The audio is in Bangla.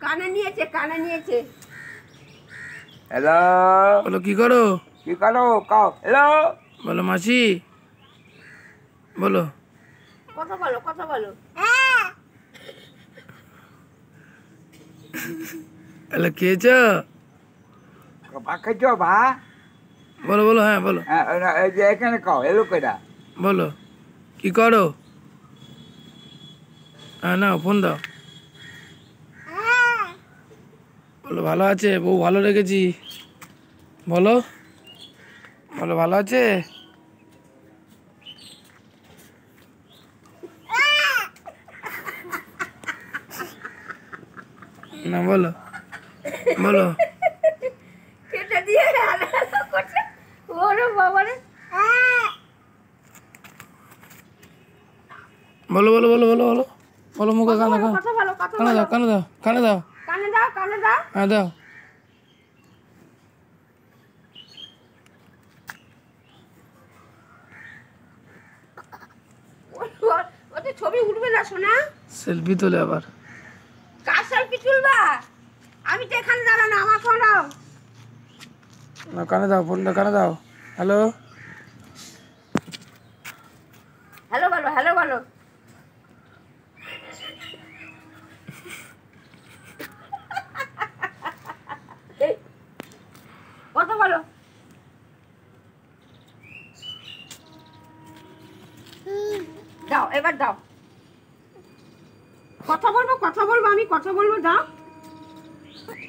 কানে নিয়েছে, কানে নিয়েছে। হ্যালো, বলো কি করো? কি করো? কাও হ্যালো। বলো মাসি, বলো। কথা বলো, কথা বলো। হ্যালো, খেয়েছ? ভাত খাইছো ভা? বলো বলো, হ্যাঁ বলো। হ্যাঁ, এই যে এখানে কাও হ্যালো কইরা। বলো কি করো? হ্যাঁ নাও ফোন দাও। বলো ভালো আছে, বউ ভালো রেখেছি। বলো বলো ভালো আছে। না বলো বলো। কেটে দিয়ে আলাদা করছে। ওরে বাবা রে। বলো বলো বলো বলো বলো বলো মুখে কথা কানে বলো, কানে কথা বলো, কথা কানে বলো। দাও কানে দাও কানে দাও। কানে দাও, কানে দাও। হ্যাঁ দাও। ওতে ছবি উঠবে না সোনা। সেলফি তোলে আবার। কার সেলফি তুলবা? আমি তো এখানে দাঁড়ানো, আমার ফোন দাও। না কানে দাও, ফোনটা কানে দাও। হ্যালো হ্যালো বলো, হ্যালো বলো। এই, কথা বলো। দাও, এবার দাও। কথা বলবো, কথা বলবো, আমি কথা বলবো, দাও।